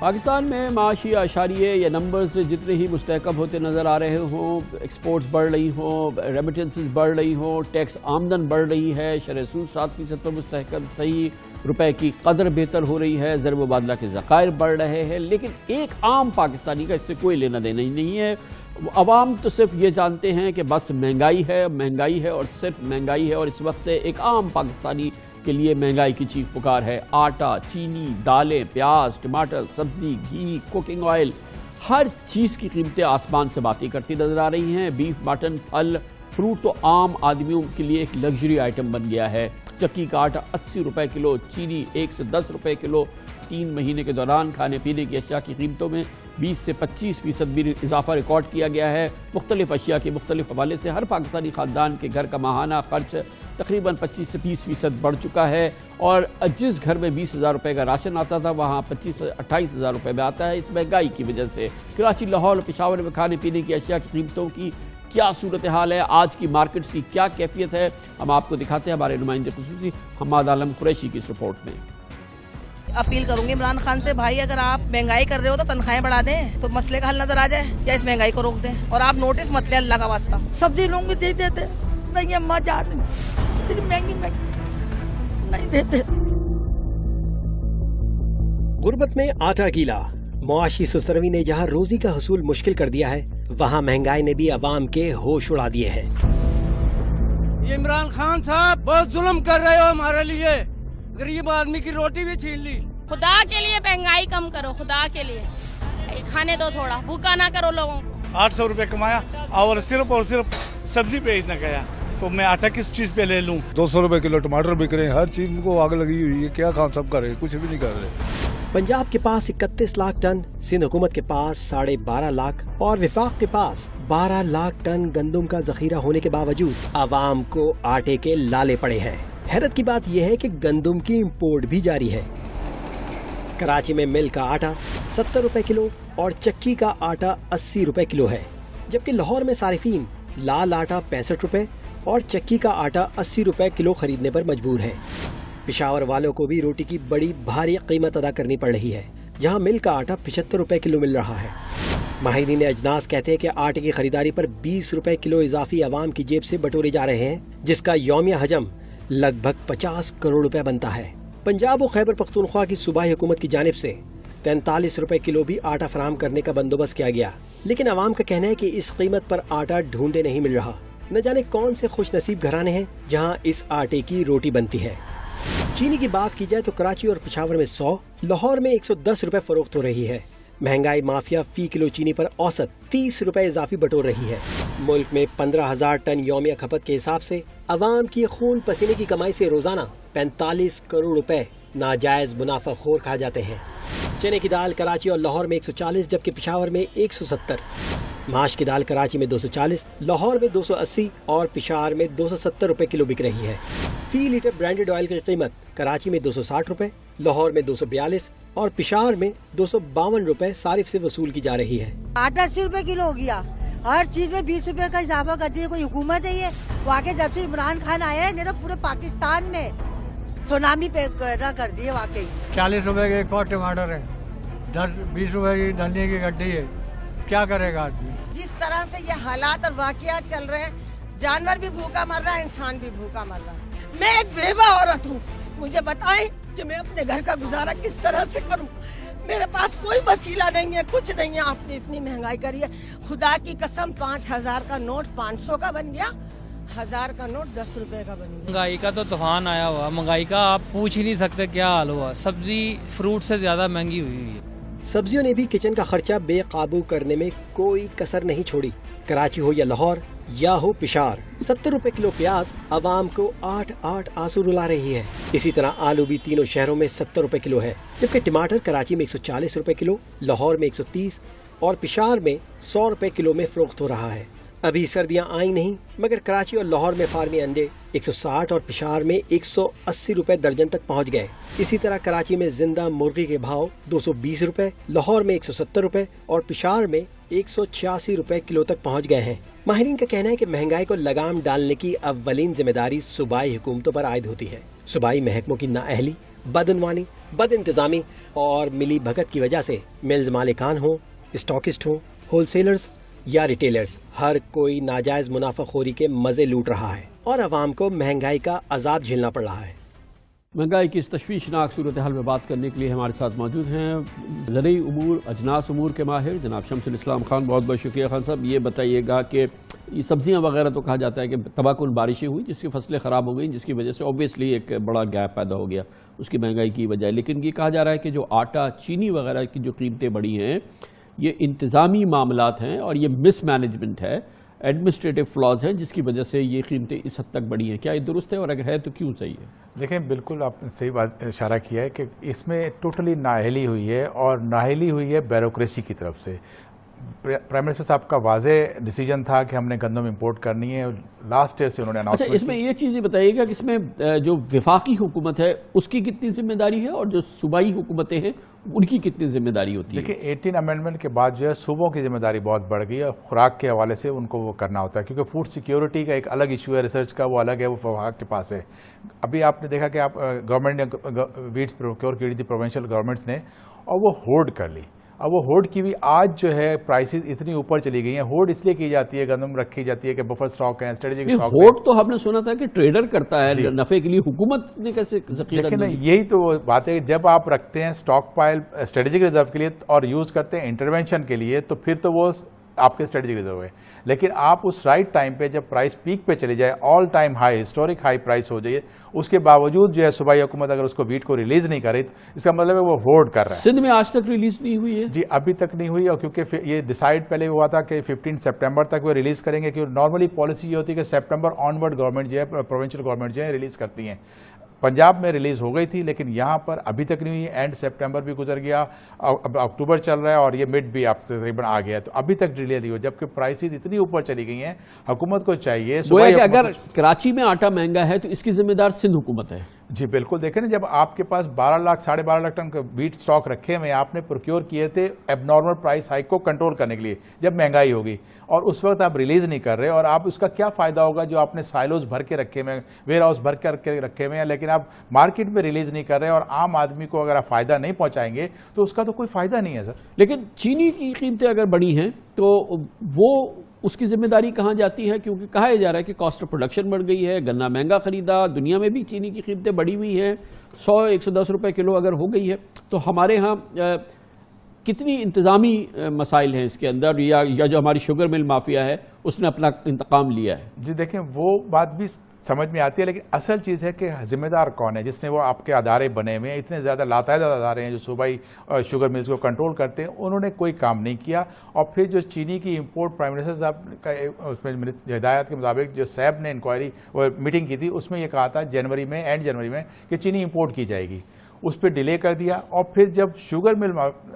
پاکستان میں معاشی اشاریے یا نمبرز جتنے ہی مستحکم ہوتے نظر آ رہے ہوں، ایکسپورٹس بڑھ رہی ہوں، ریمیٹنسز بڑھ رہی ہوں، ٹیکس آمدن بڑھ رہی ہے، شرح سود 7% پر مستحکم، صحیح روپے کی قدر بہتر ہو رہی ہے، ضرب مبادلہ کے ذخائر بڑھ رہے ہیں، لیکن ایک عام پاکستانی کا اس سے کوئی لینا دینا ہی نہیں ہے۔ عوام تو صرف یہ جانتے ہیں کہ بس مہنگائی ہے اور صرف مہنگائی ہے، اور اس وقت ایک عام پاکستانی کے لیے مہنگائی کی چیخ پکار ہے۔ آٹا، چینی، دالیں، پیاز، ٹماٹر، سبزی، گھی، کوکنگ آئل، ہر چیز کی قیمتیں آسمان سے باتیں کرتی نظر آ رہی ہیں۔ بیف، مٹن، پھل، فروٹ تو عام آدمیوں کے لیے ایک لگژری آئٹم بن گیا ہے۔ چکی کا آٹا 80 روپے کلو، چینی 110 روپے کلو۔ 3 مہینے کے دوران کھانے پینے کی اشیاء کی قیمتوں میں 20 سے 25% بھی اضافہ ریکارڈ کیا گیا ہے۔ مختلف اشیاء کے مختلف حوالے سے ہر پاکستانی خاندان کے گھر کا ماہانہ خرچ تقریباً 25 سے 30% بڑھ چکا ہے، اور جس گھر میں 20,000 روپے کا راشن آتا تھا وہاں 25 سے 28,000 روپے میں آتا ہے، اس مہنگائی کی وجہ سے۔ کراچی، لاہور اور پشاور میں کھانے پینے کی اشیاء کی قیمتوں کی کیا صورتحال ہے، آج کی مارکیٹس کی کیا کیفیت ہے، ہم آپ کو دکھاتے ہیں ہمارے نمائندے خصوصی حماد عالم قریشی کی اس رپورٹ میں۔ اپیل کروں گی عمران خان سے، بھائی اگر آپ مہنگائی کر رہے ہو تو تنخواہیں بڑھا دیں تو مسئلے کا حل نظر آ جائے، یا اس مہنگائی کو روک دیں، اور آپ نوٹس مت لیں اللہ کا واسطہ۔ سبزی لوگ دے دیتے نہیں، اماں جان اتنی مہنگی نہیں دیتے۔ غربت میں آٹا گیلا، معاشی سسروی نے جہاں روزی کا حصول مشکل کر دیا ہے، وہاں مہنگائی نے بھی عوام کے ہوش اڑا دیے ہیں۔ یہ عمران خان صاحب بہت ظلم کر رہے ہو ہمارے لیے، غریب آدمی کی روٹی بھی چھین لی۔ خدا کے لیے مہنگائی کم کرو، خدا کے لیے کھانے دو، تھوڑا بھوکا نہ کرو لوگوں کو۔ 800 روپے کمایا اور صرف سبزی پہ اتنا گیا، تو میں آٹا کس چیز پہ لے لوں؟ 200 روپے کلو ٹماٹر بک رہے ہیں، ہر چیز کو آگ لگی ہوئی ہے، کیا کھان سب کر رہے، کچھ بھی نہیں کر رہے۔ پنجاب کے پاس 31 لاکھ ٹن، سندھ حکومت کے پاس 12.5 لاکھ اور وفاق کے پاس 12 لاکھ ٹن گندم کا ذخیرہ ہونے کے باوجود عوام کو آٹے کے لالے پڑے ہیں۔ حیرت کی بات یہ ہے کہ گندم کی امپورٹ بھی جاری ہے۔ کراچی میں مل کا آٹا 70 روپے کلو اور چکی کا آٹا 80 روپے کلو ہے، جبکہ لاہور میں صارفین لال آٹا 65 روپے اور چکی کا آٹا 80 روپے کلو خریدنے پر مجبور ہیں۔ پشاور والوں کو بھی روٹی کی بڑی بھاری قیمت ادا کرنی پڑ رہی ہے، جہاں مل کا آٹا 75 روپے کلو مل رہا ہے۔ ماہرین اجناس کہتے ہیں کہ آٹے کی خریداری پر 20 روپے کلو اضافی عوام کی جیب سے بٹورے جا رہے ہیں، جس کا یومیہ حجم لگ بھگ 50 کروڑ روپے بنتا ہے۔ پنجاب و خیبر پختونخوا کی صوبائی حکومت کی جانب سے 43 روپے کلو بھی آٹا فراہم کرنے کا بندوبست کیا گیا، لیکن عوام کا کہنا ہے کہ اس قیمت پر آٹا ڈھونڈے نہیں مل رہا۔ نہ جانے کون سے خوش نصیب گھرانے ہیں جہاں اس آٹے کی روٹی بنتی ہے۔ چینی کی بات کی جائے تو کراچی اور پشاور میں 100، لاہور میں 110 روپے فروخت ہو رہی ہے۔ مہنگائی مافیا فی کلو چینی پر اوسط 30 روپے اضافی بٹور رہی ہے۔ ملک میں 15,000 ٹن یومیہ کھپت کے حساب سے عوام کی خون پسینے کی کمائی سے روزانہ 45 کروڑ روپے ناجائز منافع خور کھا جاتے ہیں۔ چنے کی دال کراچی اور لاہور میں 140 جبکہ پشاور میں 170۔ ماش کی دال کراچی میں 240، لاہور میں 280 اور پشاور میں 270 روپے کلو بک رہی ہے۔ فی لیٹر برانڈڈ آئل کی قیمت کراچی میں 260 روپے، لاہور میں 242 اور پشاور میں 252 روپے صارف سے وصول کی جا رہی ہے۔ آٹا 80 روپے کلو ہو گیا، ہر چیز میں 20 روپے کا اضافہ کرتی ہے کوئی حکومت ہے یہ؟ واقعی جب سے عمران خان آیا ہے پورے پاکستان میں سونامی پیدا کر دی ہے واقعی۔ 40 روپے کے ایک پاؤ ٹماٹر ہے، 20 روپے کی دھنیا کی گڈی ہے، کیا کرے گا آدمی؟ جس طرح سے یہ حالات اور واقعات چل رہے ہیں، جانور بھی بھوکا مر رہا ہے، انسان بھی بھوکا مر رہا ہے۔ میں ایک بیوہ عورت ہوں، مجھے بتائیں کہ میں اپنے گھر کا گزارا کس طرح سے کروں؟ میرے پاس کوئی وسیلہ نہیں ہے، کچھ نہیں ہے۔ آپ نے اتنی مہنگائی کری ہے، خدا کی قسم 5,000 کا نوٹ 500 کا بن گیا، 1000 کا نوٹ 10 روپے کا بن گیا۔ مہنگائی کا تو طوفان آیا ہوا، مہنگائی کا آپ پوچھ ہی نہیں سکتے کیا حال ہوا۔ سبزی فروٹ سے زیادہ مہنگی ہوئی ہے۔ سبزیوں نے بھی کچن کا خرچہ بے قابو کرنے میں کوئی کسر نہیں چھوڑی۔ کراچی ہو یا لاہور یا ہو پشاور، 70 روپے کلو پیاز عوام کو 8 آنسو رلا رہی ہے۔ اسی طرح آلو بھی تینوں شہروں میں 70 روپے کلو ہے، جبکہ ٹماٹر کراچی میں 140 روپے کلو، لاہور میں 130 اور پشاور میں 100 روپے کلو میں فروخت ہو رہا ہے۔ ابھی سردیاں آئی نہیں، مگر کراچی اور لاہور میں فارمی انڈے 160 اور پشاور میں 180 روپے درجن تک پہنچ گئے۔ اسی طرح کراچی میں زندہ مرغی کے بھاؤ 220 روپے، لاہور میں 170 روپے اور پشاور میں 186 روپے کلو تک پہنچ گئے ہیں۔ ماہرین کا کہنا ہے کہ مہنگائی کو لگام ڈالنے کی اولین ذمہ داری صوبائی حکومتوں پر عائد ہوتی ہے۔ صوبائی محکموں کی نااہلی बदनवानी, बद इंतजामी और मिली भगत की वजह से मिल्स मालिकान हो, स्टॉकिस्ट हो, होलसेलर्स या रिटेलर्स, हर कोई नाजायज मुनाफाखोरी के मजे लूट रहा है और अवाम को महंगाई का अजाब झेलना पड़ रहा है। महंगाई की इस तशवीशनाक सूरत हाल में बात करने के लिए हमारे साथ मौजूद हैं ज़रई उमूर, अजनास उमूर के माहिर जनाब शमसुल इस्लाम खान। बहुत बहुत शुक्रिया खान साहब। ये बताइएगा कि ये सब्जियां वगैरह तो कहा जाता है कि तबाकुल बारिशें हुई जिसकी फसलें ख़राब हो गई, जिसकी वजह से ऑब्वियसली एक बड़ा गैप पैदा हो गया उसकी महंगाई की वजह। लेकिन ये कहा जा रहा है कि जो आटा, चीनी वगैरह की जो कीमतें बढ़ी हैं ये इंतज़ामी मामलात हैं और ये मिस मैनेजमेंट है, एडमिनिस्ट्रेटिव फ्लॉज हैं जिसकी वजह से ये कीमतें इस हद तक बढ़ी हैं। क्या ये दुरुस्त है और अगर है तो क्यों सही है? देखें, बिल्कुल आपने सही बात इशारा किया है कि इसमें टोटली नाअहली हुई है और नाअहली हुई है ब्यूरोक्रेसी की तरफ से। प्राइम मिनिस्टर साहब का वाज़ेह डिसीजन था कि हमने गंदम इंपोर्ट करनी है, लास्ट ईयर से उन्होंने अनाउंसमेंट की। इसमें ये चीज़ बताइएगा कि इसमें जो वफाकी हुकूमत है उसकी कितनी जिम्मेदारी है और जो सूबाई हुकूमतें हैं उनकी कितनी जिम्मेदारी होती है? देखिए, 18 अमेंडमेंट के बाद जो है सूबों की जिम्मेदारी बहुत बढ़ गई है और खुराक के हवाले से उनको वो करना होता है, क्योंकि फूड सिक्योरिटी का एक अलग इशू है, रिसर्च का वो अलग है, वो वफाक के पास है। अभी आपने देखा कि आप गवर्नमेंट ने वीट्स प्रोक्योर की थी, प्रोविंशियल गवर्नमेंट्स ने, और वो होर्ड कर ली। अब वो होर्ड की भी आज जो है प्राइसेस इतनी ऊपर चली गई हैं। होर्ड इसलिए की जाती है, गंदम रखी जाती है कि बफर स्टॉक है, स्ट्रेटेजिक स्टॉक। होर्ड तो हमने सुना था कि ट्रेडर करता है नफे के लिए, हुकूमत ने कैसे ज़ख़ीरा? लेकिन यही तो बात है कि जब आप रखते हैं स्टॉक पाइल स्ट्रेटेजिक रिजर्व के लिए और यूज करते हैं इंटरवेंशन के लिए, तो फिर तो वो आपके स्ट्रेटेजिक रिजर्व है। लेकिन आप उस राइट टाइम पे जब प्राइस पीक पे चली जाए, all time high, historic high price हो जाए, उसके बावजूद जो है सूबाई हुकूमत अगर उसको वीट को रिलीज नहीं करे तो इसका मतलब है वो होल्ड कर रहा है। सिंध में आज तक रिलीज नहीं हुई है? जी, अभी तक नहीं हुई, और क्योंकि ये डिसाइड पहले हुआ था कि 15 सितंबर तक वो रिलीज करेंगे, क्योंकि नॉर्मली पॉलिसी ये होती है कि सितंबर ऑनवर्ड गवर्नमेंट जो है, प्रोविंशियल गवर्नमेंट जो है रिलीज करती हैं। पंजाब में रिलीज हो गई थी लेकिन यहाँ पर अभी तक नहीं हुई। एंड सितंबर भी गुजर गया, अब अक्टूबर चल रहा है और ये मिड भी आप तकरीबन आ गया है, तो अभी तक डिले नहीं हुई, जबकि प्राइसेस इतनी ऊपर चली गई हैं। हुकूमत को चाहिए कि अगर कराची में आटा महंगा है तो इसकी जिम्मेदार सिंध हुकूमत है। जी बिल्कुल, देखें ना, जब आपके पास 12 lakh 12.5 lakh ton wheat stock रखे हुए, आपने प्रोक्योर किए थे एबनॉर्मल प्राइस हाइक को कंट्रोल करने के लिए जब महंगाई होगी, और उस वक्त आप रिलीज नहीं कर रहे, और आप उसका क्या फायदा होगा जो आपने साइलोज भर के रखे हुए, वेयर हाउस भर के रखे हुए हैं, लेकिन आप मार्केट में रिलीज नहीं कर रहे और आम आदमी को अगर आप फायदा नहीं पहुंचाएंगे तो उसका तो कोई फायदा नहीं है सर। लेकिन चीनी की कीमतें अगर बढ़ी हैं तो वो उसकी जिम्मेदारी कहाँ जाती है? क्योंकि कहा जा रहा है कि कॉस्ट ऑफ प्रोडक्शन बढ़ गई है, गन्ना महंगा खरीदा, दुनिया में भी चीनी की कीमतें बढ़ी हुई हैं, 100-110 रुपए किलो अगर हो गई है, तो हमारे यहाँ कितनी इंतज़ामी मसाइल हैं इसके अंदर, या जो हमारी शुगर मिल माफिया है उसने अपना इंतकाम लिया है? जी देखें, वो बात भी समझ में आती है, लेकिन असल चीज़ है कि जिम्मेदार कौन है जिसने वो आपके अदारे बने हुए हैं, इतने ज़्यादा लातायदाद अदारे हैं जो सूबाई शुगर मिल्स को कंट्रोल करते हैं, उन्होंने कोई काम नहीं किया। और फिर जो चीनी की इंपोर्ट प्राइम मिनिस्टर साहब का उसमें हिदायत के मुताबिक जो सैब ने इंक्वायरी मीटिंग की थी, उसमें ये कहा था जनवरी में, एंड जनवरी में, कि चीनी इंपोर्ट की जाएगी, उस पर डिले कर दिया। और फिर जब शुगर मिल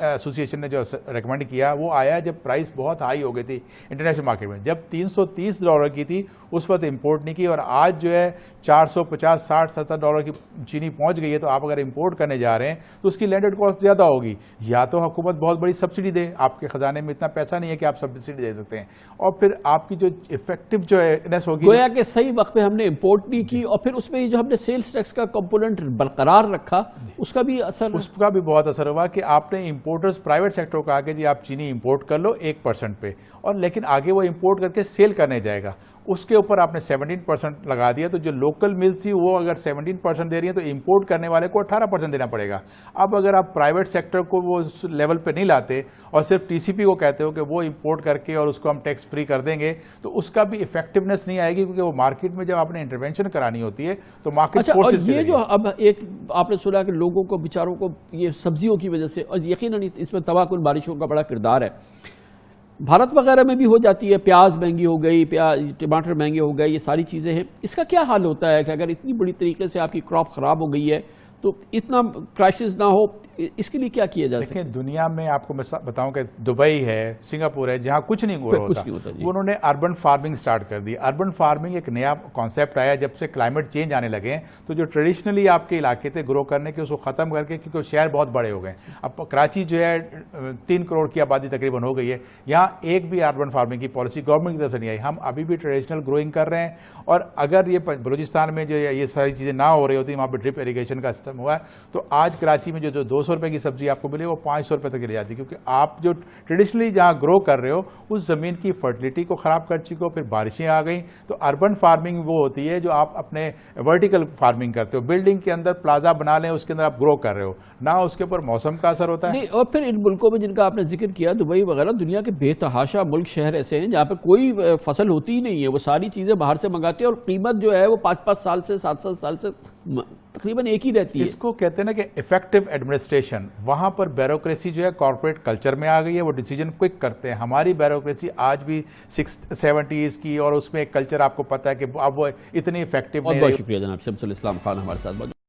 एसोसिएशन ने जो रेकमेंड किया वो आया जब प्राइस बहुत हाई हो गई थी इंटरनेशनल मार्केट में, जब $330 की थी उस वक्त इंपोर्ट नहीं की, और आज जो है 450, 60, $70 की चीनी पहुंच गई है। तो आप अगर इंपोर्ट करने जा रहे हैं तो उसकी लैंडेड कॉस्ट ज़्यादा होगी, या तो हुकूमत बहुत बड़ी सब्सिडी दे, आपके खजाने में इतना पैसा नहीं है कि आप सब्सिडी दे सकते हैं, और फिर आपकी जो इफेक्टिव जो है होगी, गोया कि सही वक्त पे हमने इंपोर्ट नहीं की, और फिर उसमें जो हमने सेल्स टैक्स का कंपोनेंट बरकरार रखा उसका भी बहुत असर हुआ कि आपने इंपोर्टर्स प्राइवेट सेक्टर को कहा कि जी आप चीनी इंपोर्ट कर लो 1% पे, और लेकिन आगे वो इंपोर्ट करके सेल करने जाएगा, उसके ऊपर आपने 17% लगा दिया। तो जो लोकल मिल थी वो अगर 17% दे रही है तो इंपोर्ट करने वाले को 18% देना पड़ेगा। अब अगर आप प्राइवेट सेक्टर को वो उस लेवल पे नहीं लाते और सिर्फ टीसीपी को कहते हो कि वो इंपोर्ट करके और उसको हम टैक्स फ्री कर देंगे, तो उसका भी इफेक्टिवनेस नहीं आएगी, क्योंकि वो मार्केट में जब आपने इंटरवेंशन करानी होती है तो मार्केट फोर्सेस। ये जो अब एक आपने सुना कि लोगों को बेचारों को ये सब्जियों की वजह से, और यकीनन इसमें तबाकुल बारिशों का बड़ा किरदार है, भारत वगैरह में भी हो जाती है, प्याज महंगी हो गई, टमाटर महंगे हो गए, ये सारी चीज़ें हैं। इसका क्या हाल होता है कि अगर इतनी बड़ी तरीके से आपकी क्रॉप ख़राब हो गई है तो इतना क्राइसिस ना हो, इसके लिए क्या किया जा सकता है? दुनिया में आपको मैं बताऊं कि दुबई है, सिंगापुर है, जहां कुछ नहीं होता वो उन्होंने अर्बन फार्मिंग स्टार्ट कर दी। अर्बन फार्मिंग एक नया कॉन्सेप्ट आया जब से क्लाइमेट चेंज आने लगे हैं, तो जो ट्रेडिशनली आपके इलाके थे ग्रो करने के, उसको ख़त्म करके, क्योंकि शहर बहुत बड़े हो गए। अब कराची जो है 3 करोड़ की आबादी तकरीबन हो गई है, यहाँ एक भी अर्बन फार्मिंग की पॉलिसी गवर्नमेंट की तरफ से नहीं आई। हम अभी भी ट्रेडिशनल ग्रोइंग कर रहे हैं, और अगर ये बलूचिस्तान में जो ये सारी चीज़ें ना हो रही होती, वहाँ पर ड्रिप इरीगेशन का موسم ہوا ہے تو آج کراچی میں جو 200 روپے کی سبزی آپ کو ملے وہ 500 روپے تک لے جاتی ہے، کیونکہ آپ جو ٹریڈیشنلی جہاں گرو کر رہے ہو اس زمین کی فرٹیلٹی کو خراب کر چکے ہو، پھر بارشیں آ گئیں. تو اربن فارمنگ وہ ہوتی ہے جو آپ اپنے ورٹیکل فارمنگ کرتے ہو، بلڈنگ کے اندر پلازا بنا لیں اس کے اندر آپ گرو کر رہے ہو، نہ اس کے اوپر موسم کا اثر ہوتا ہے. نہیں، اور پھر ان ملکوں میں جن کا آپ نے ذکر کیا دبئی وغیرہ، دنیا کے بے تحاشا ملک شہر ایسے ہیں جہاں پہ کوئی فصل ہوتی ہی نہیں ہے، وہ ساری چیزیں باہر سے منگاتے ہیں اور قیمت جو ہے وہ 5-5 سال سے 7-7 سال سے تقریباً ایک ہی رہتی ہے. اس کو کہتے ہیں نا کہ افیکٹو ایڈمنسٹریشن. وہاں پر بیوروکریسی جو ہے کارپوریٹ کلچر میں آ گئی ہے، وہ ڈیسیجن کوئک کرتے ہیں. ہماری بیوروکریسی آج بھی 70s کی، اور اس میں ایک کلچر آپ کو پتہ ہے کہ اب وہ اتنی افیکٹو نہیں. بہت بہت شکریہ جناب شمس الاسلام خان ہمارے ساتھ.